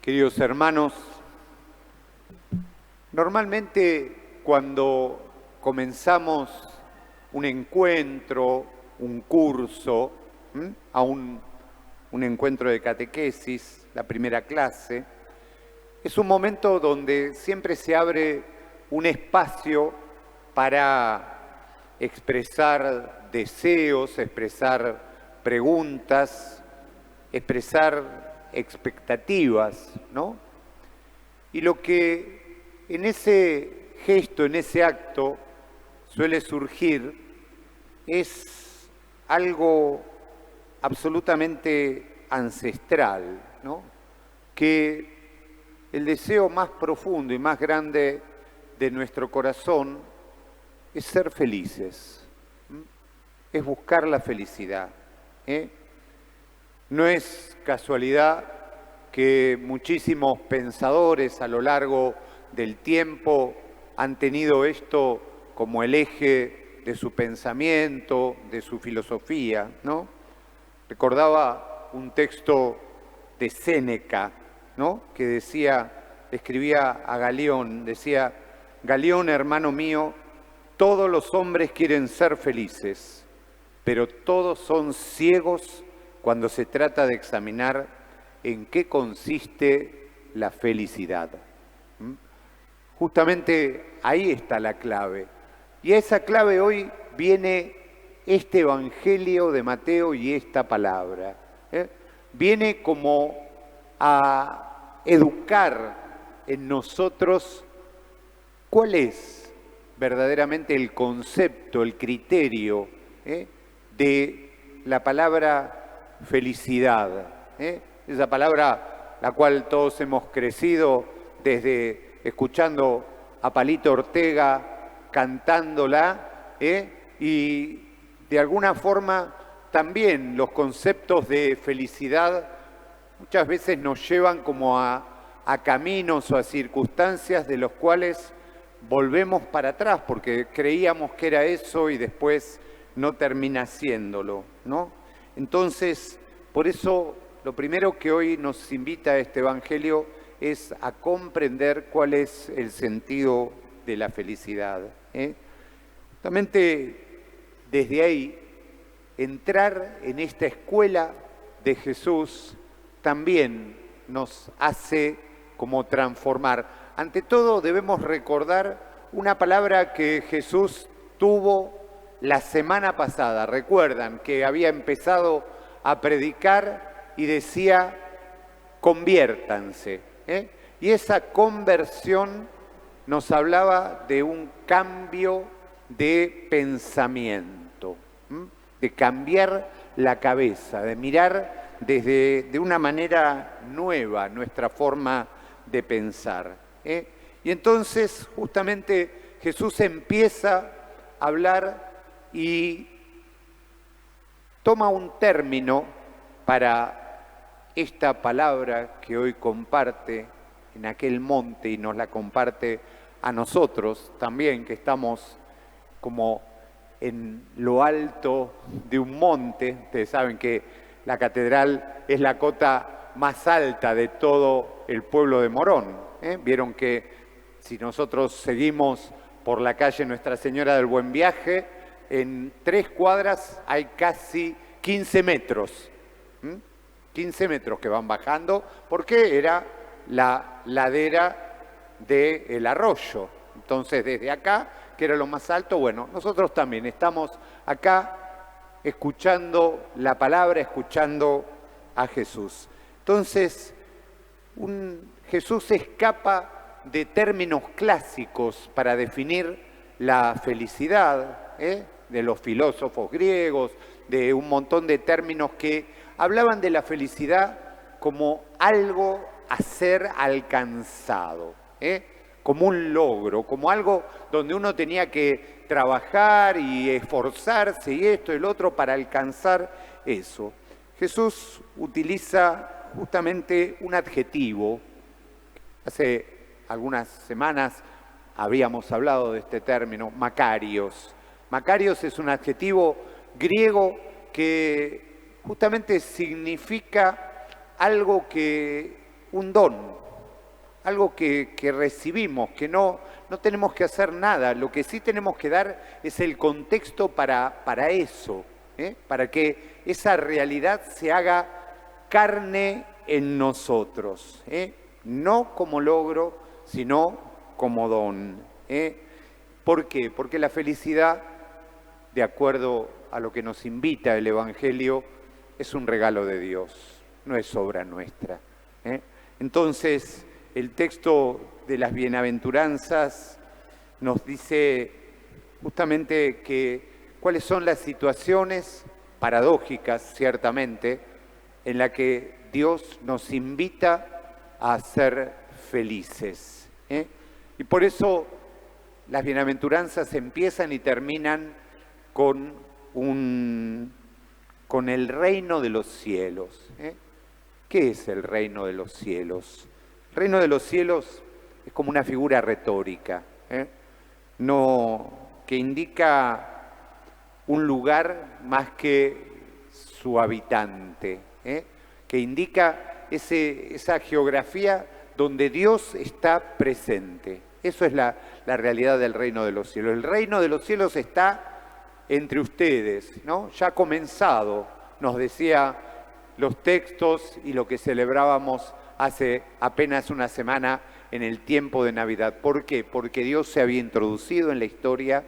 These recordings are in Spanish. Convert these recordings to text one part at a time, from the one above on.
Queridos hermanos, normalmente cuando comenzamos un encuentro, un curso, a un encuentro de catequesis, la primera clase, es un momento donde siempre se abre un espacio para expresar deseos, expresar preguntas, expresar expectativas, ¿no? Y lo que en ese gesto, en ese acto, suele surgir es algo absolutamente ancestral, ¿no? Que el deseo más profundo y más grande de nuestro corazón es ser felices, es buscar la felicidad, ¿eh? No es casualidad que muchísimos pensadores a lo largo del tiempo han tenido esto como el eje de su pensamiento, de su filosofía, ¿no? Recordaba un texto de Séneca, ¿no? Que decía, escribía a Galión, decía: Galión, hermano mío, todos los hombres quieren ser felices, pero todos son ciegos cuando se trata de examinar en qué consiste la felicidad. Justamente ahí está la clave. Y a esa clave hoy viene este Evangelio de Mateo y esta palabra. Viene como a educar en nosotros cuál es verdaderamente el concepto, el criterio de la palabra felicidad, esa palabra la cual todos hemos crecido desde escuchando a Palito Ortega cantándola, y de alguna forma también los conceptos de felicidad muchas veces nos llevan como a caminos o a circunstancias de los cuales volvemos para atrás porque creíamos que era eso y después no termina siéndolo, ¿no? Entonces, por eso, lo primero que hoy nos invita este Evangelio es a comprender cuál es el sentido de la felicidad. Justamente desde ahí, entrar en esta escuela de Jesús también nos hace como transformar. Ante todo, debemos recordar una palabra que Jesús tuvo la semana pasada. Recuerdan que había empezado a predicar y decía: conviértanse. Y esa conversión nos hablaba de un cambio de pensamiento, de cambiar la cabeza, de mirar de una manera nueva nuestra forma de pensar. Y entonces justamente Jesús empieza a hablar y toma un término para esta palabra que hoy comparte en aquel monte y nos la comparte a nosotros también, que estamos como en lo alto de un monte. Ustedes saben que la catedral es la cota más alta de todo el pueblo de Morón. Vieron que si nosotros seguimos por la calle Nuestra Señora del Buen Viaje, en 3 cuadras hay casi 15 metros. 15 metros que van bajando, porque era la ladera del arroyo. Entonces, desde acá, que era lo más alto, bueno, nosotros también estamos acá escuchando la palabra, escuchando a Jesús. Entonces, Jesús escapa de términos clásicos para definir la felicidad, de los filósofos griegos, de un montón de términos que hablaban de la felicidad como algo a ser alcanzado, como un logro, como algo donde uno tenía que trabajar y esforzarse y esto y lo otro para alcanzar eso. Jesús utiliza justamente un adjetivo. Hace algunas semanas habíamos hablado de este término, Makarios. Makarios es un adjetivo griego que justamente significa algo que un don, algo que recibimos, que no tenemos que hacer nada. Lo que sí tenemos que dar es el contexto para eso, para que esa realidad se haga carne en nosotros, no como logro, sino como don. ¿Por qué? Porque la felicidad, de acuerdo a lo que nos invita el Evangelio, es un regalo de Dios, no es obra nuestra. Entonces, el texto de las bienaventuranzas nos dice justamente cuáles son las situaciones paradójicas, ciertamente, en las que Dios nos invita a ser felices. Y por eso las bienaventuranzas empiezan y terminan con el reino de los cielos. ¿Qué es el reino de los cielos? El reino de los cielos es como una figura retórica, que indica un lugar más que su habitante, que indica esa geografía donde Dios está presente. Eso es la realidad del reino de los cielos. El reino de los cielos está entre ustedes, ¿no? Ya ha comenzado, nos decía los textos y lo que celebrábamos hace apenas una semana en el tiempo de Navidad. ¿Por qué? Porque Dios se había introducido en la historia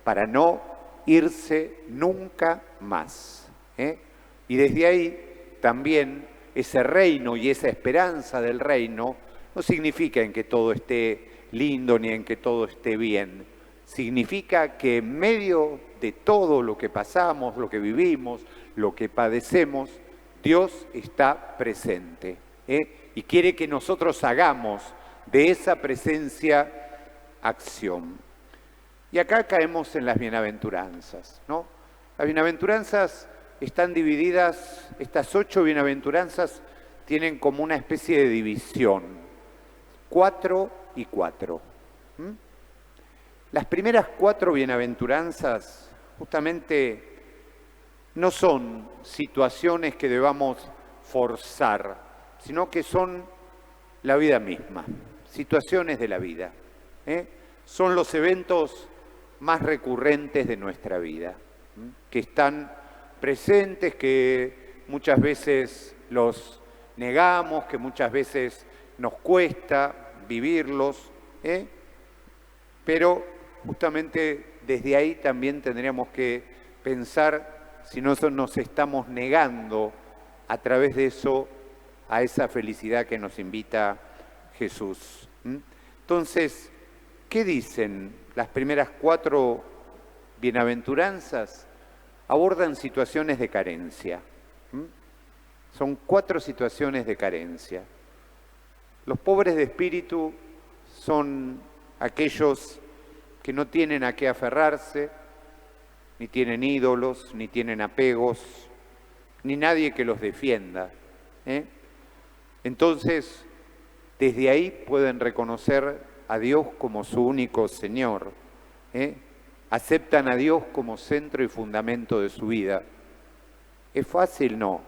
para no irse nunca más. Y desde ahí también ese reino y esa esperanza del reino no significa en que todo esté lindo ni en que todo esté bien. Significa que en medio de todo lo que pasamos, lo que vivimos, lo que padecemos, Dios está presente, y quiere que nosotros hagamos de esa presencia acción. Y acá caemos en las bienaventuranzas, ¿no? Las bienaventuranzas están divididas, estas 8 bienaventuranzas tienen como una especie de división, 4 y 4. Las primeras 4 bienaventuranzas justamente no son situaciones que debamos forzar, sino que son la vida misma, situaciones de la vida. Son los eventos más recurrentes de nuestra vida, que están presentes, que muchas veces los negamos, que muchas veces nos cuesta vivirlos, pero justamente desde ahí también tendríamos que pensar si no nos estamos negando a través de eso a esa felicidad que nos invita Jesús. Entonces, ¿qué dicen las primeras 4 bienaventuranzas? Abordan situaciones de carencia. Son 4 situaciones de carencia. Los pobres de espíritu son aquellos que no tienen a qué aferrarse, ni tienen ídolos, ni tienen apegos, ni nadie que los defienda. Entonces, desde ahí pueden reconocer a Dios como su único Señor. Aceptan a Dios como centro y fundamento de su vida. ¿Es fácil? No,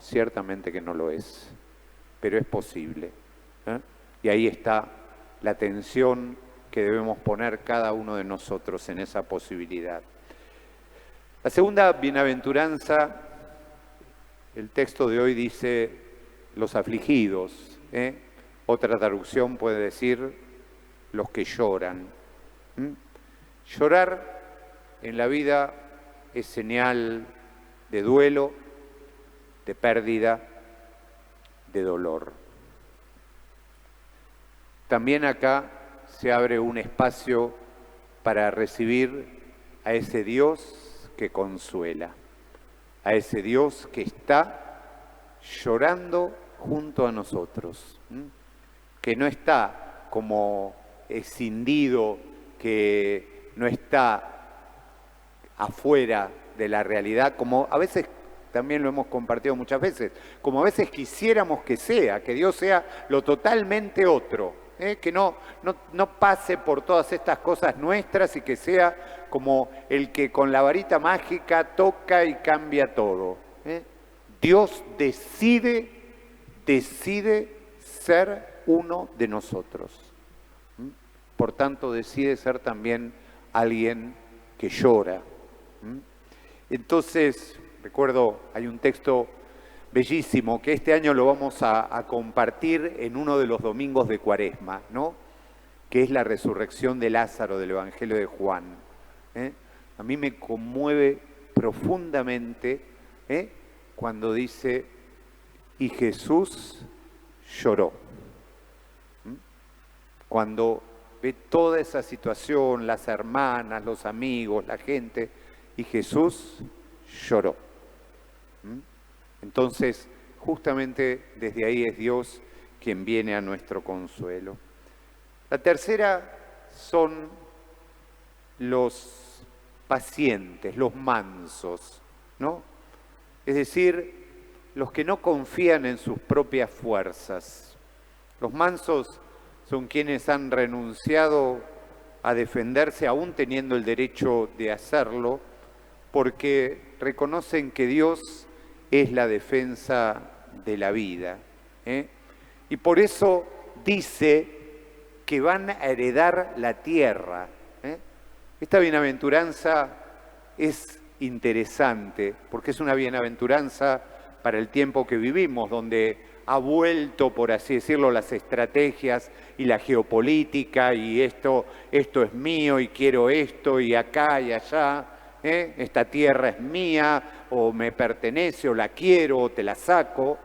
ciertamente que no lo es, pero es posible. Y ahí está la atención que debemos poner cada uno de nosotros en esa posibilidad. La segunda bienaventuranza, el texto de hoy dice los afligidos. Otra traducción puede decir los que lloran. Llorar en la vida es señal de duelo, de pérdida, de dolor. También acá se abre un espacio para recibir a ese Dios que consuela, a ese Dios que está llorando junto a nosotros, que no está como escindido, que no está afuera de la realidad, como a veces también lo hemos compartido muchas veces, como a veces quisiéramos que Dios sea lo totalmente otro. Que no pase por todas estas cosas nuestras y que sea como el que con la varita mágica toca y cambia todo. Dios decide ser uno de nosotros. Por tanto, decide ser también alguien que llora. Entonces, recuerdo, hay un texto bellísimo que este año lo vamos a compartir en uno de los domingos de Cuaresma, ¿no? Que es la resurrección de Lázaro del Evangelio de Juan. A mí me conmueve profundamente cuando dice, y Jesús lloró. Cuando ve toda esa situación, las hermanas, los amigos, la gente, y Jesús lloró. Entonces, justamente desde ahí es Dios quien viene a nuestro consuelo. La tercera son los pacientes, los mansos, ¿no? Es decir, los que no confían en sus propias fuerzas. Los mansos son quienes han renunciado a defenderse aún teniendo el derecho de hacerlo, porque reconocen que Dios es la defensa de la vida. Y por eso dice que van a heredar la tierra. Esta bienaventuranza es interesante, porque es una bienaventuranza para el tiempo que vivimos, donde ha vuelto, por así decirlo, las estrategias y la geopolítica, y esto es mío, y quiero esto, y acá y allá, esta tierra es mía, o me pertenece, o la quiero, o te la saco.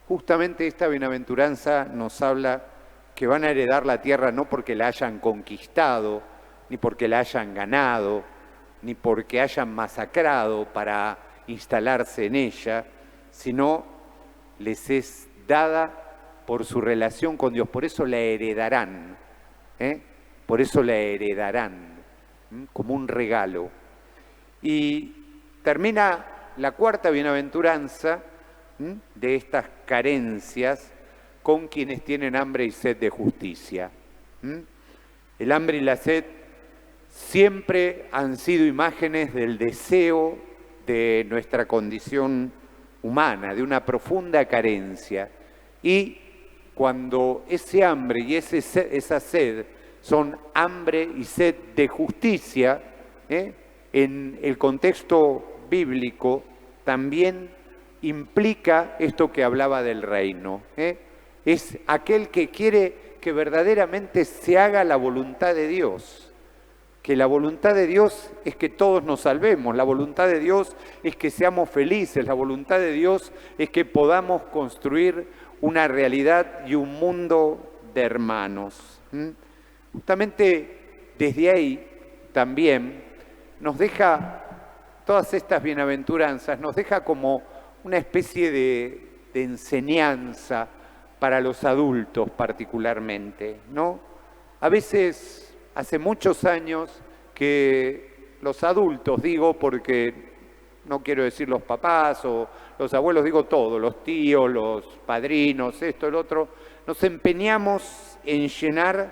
Justamente esta bienaventuranza nos habla que van a heredar la tierra no porque la hayan conquistado, ni porque la hayan ganado, ni porque hayan masacrado para instalarse en ella, sino les es dada por su relación con Dios. Por eso la heredarán, por eso la heredarán, como un regalo. Y termina la cuarta bienaventuranza de estas carencias con quienes tienen hambre y sed de justicia. El hambre y la sed siempre han sido imágenes del deseo de nuestra condición humana, de una profunda carencia. Y cuando ese hambre y esa sed son hambre y sed de justicia, en el contexto bíblico también implica esto que hablaba del reino. Es aquel que quiere que verdaderamente se haga la voluntad de Dios. Que la voluntad de Dios es que todos nos salvemos, la voluntad de Dios es que seamos felices, la voluntad de Dios es que podamos construir una realidad y un mundo de hermanos. Justamente desde ahí también nos deja, todas estas bienaventuranzas, nos deja como una especie de enseñanza para los adultos particularmente, ¿no? A veces, hace muchos años que los adultos, digo, porque no quiero decir los papás o los abuelos, digo todo, los tíos, los padrinos, esto, el otro, nos empeñamos en llenar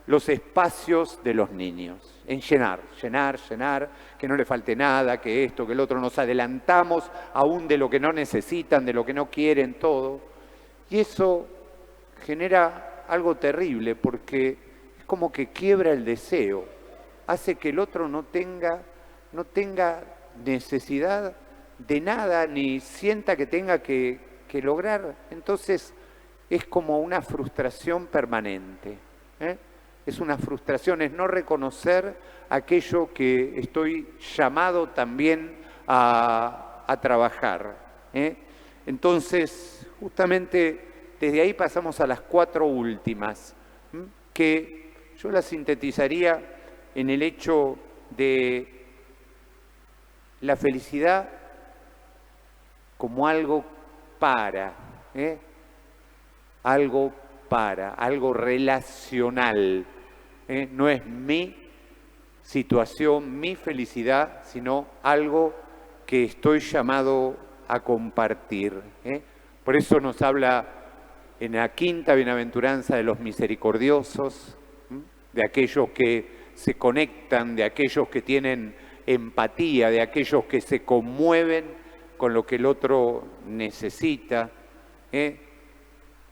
los espacios de los niños, en llenar, que no le falte nada, que esto, que el otro, nos adelantamos aún de lo que no necesitan, de lo que no quieren, todo. Y eso genera algo terrible porque es como que quiebra el deseo, hace que el otro no tenga necesidad de nada, ni sienta que tenga que lograr. Entonces es como una frustración permanente. Es una frustración, es no reconocer aquello que estoy llamado también a trabajar. Entonces, justamente desde ahí pasamos a las cuatro últimas, que yo las sintetizaría en el hecho de la felicidad como algo algo relacional. No es mi situación, mi felicidad, sino algo que estoy llamado a compartir. Por eso nos habla en la quinta bienaventuranza de los misericordiosos, de aquellos que se conectan, de aquellos que tienen empatía, de aquellos que se conmueven con lo que el otro necesita.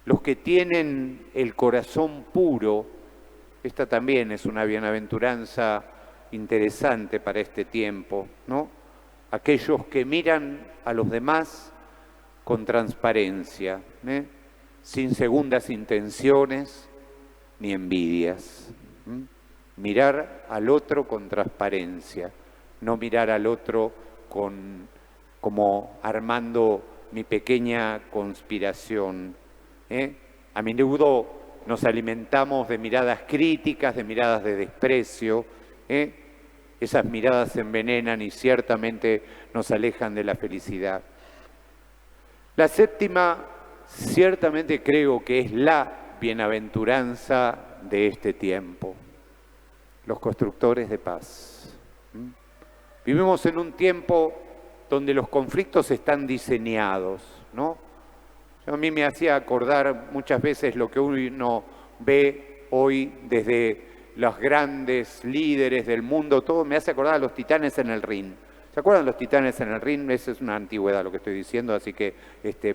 los que tienen el corazón puro. Esta también es una bienaventuranza interesante para este tiempo, ¿no? Aquellos que miran a los demás con transparencia, sin segundas intenciones ni envidias. Mirar al otro con transparencia, no mirar al otro como armando mi pequeña conspiración. A menudo nos alimentamos de miradas críticas, de miradas de desprecio. Esas miradas envenenan y ciertamente nos alejan de la felicidad. La séptima, ciertamente creo que es la bienaventuranza de este tiempo. Los constructores de paz. Vivimos en un tiempo donde los conflictos están diseñados, ¿no? A mí me hacía acordar muchas veces lo que uno ve hoy desde los grandes líderes del mundo, todo me hace acordar a los titanes en el ring. ¿Se acuerdan los titanes en el ring? Esa es una antigüedad lo que estoy diciendo, así que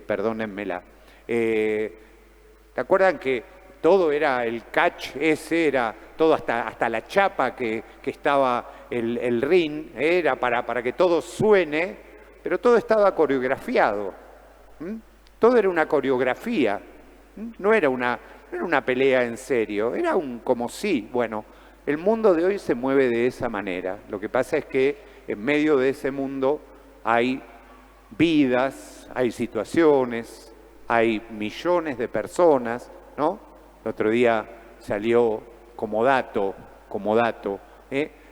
perdónenmela. ¿Te acuerdan que todo era el catch ese, era todo hasta la chapa que estaba el ring, era para que todo suene, pero todo estaba coreografiado. Todo era una coreografía, no era una pelea en serio, era un como sí. Bueno, el mundo de hoy se mueve de esa manera. Lo que pasa es que en medio de ese mundo hay vidas, hay situaciones, hay millones de personas, ¿no? El otro día salió como dato,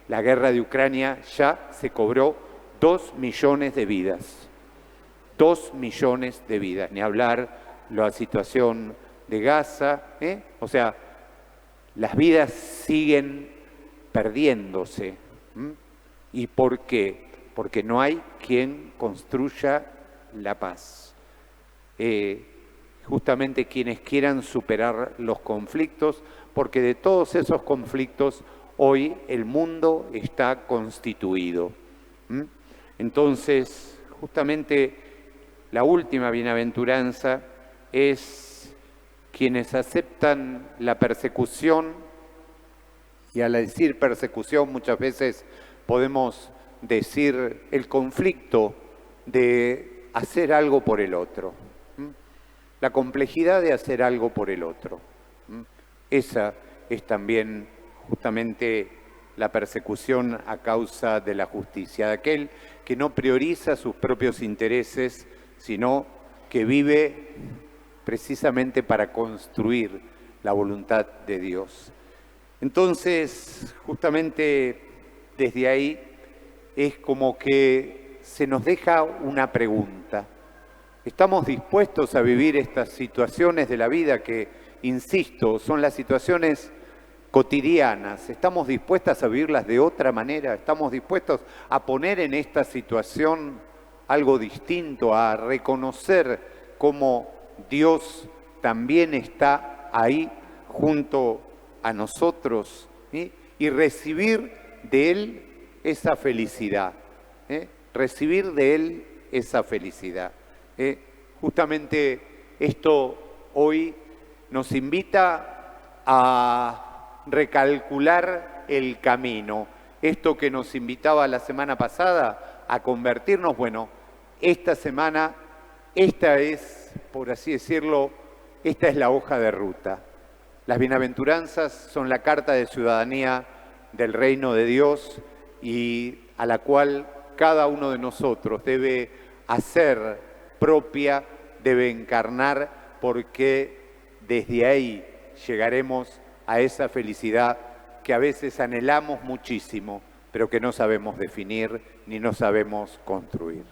la guerra de Ucrania ya se cobró 2 millones de vidas. 2 millones de vidas, ni hablar la situación de Gaza, o sea, las vidas siguen perdiéndose. ¿Y por qué? Porque no hay quien construya la paz. Justamente quienes quieran superar los conflictos, porque de todos esos conflictos hoy el mundo está constituido. Entonces, justamente la última bienaventuranza es quienes aceptan la persecución, y al decir persecución muchas veces podemos decir el conflicto de hacer algo por el otro, la complejidad de hacer algo por el otro. Esa es también justamente la persecución a causa de la justicia, de aquel que no prioriza sus propios intereses, sino que vive precisamente para construir la voluntad de Dios. Entonces, justamente desde ahí es como que se nos deja una pregunta. ¿Estamos dispuestos a vivir estas situaciones de la vida que, insisto, son las situaciones cotidianas? ¿Estamos dispuestas a vivirlas de otra manera? ¿Estamos dispuestos a poner en esta situación algo distinto, a reconocer cómo Dios también está ahí junto a nosotros, y recibir de Él esa felicidad? Recibir de Él esa felicidad. Justamente esto hoy nos invita a recalcular el camino. Esto que nos invitaba la semana pasada a convertirnos, bueno, esta semana, esta es, por así decirlo, esta es la hoja de ruta. Las bienaventuranzas son la carta de ciudadanía del reino de Dios y a la cual cada uno de nosotros debe hacer propia, debe encarnar, porque desde ahí llegaremos a esa felicidad que a veces anhelamos muchísimo, pero que no sabemos definir ni no sabemos construir.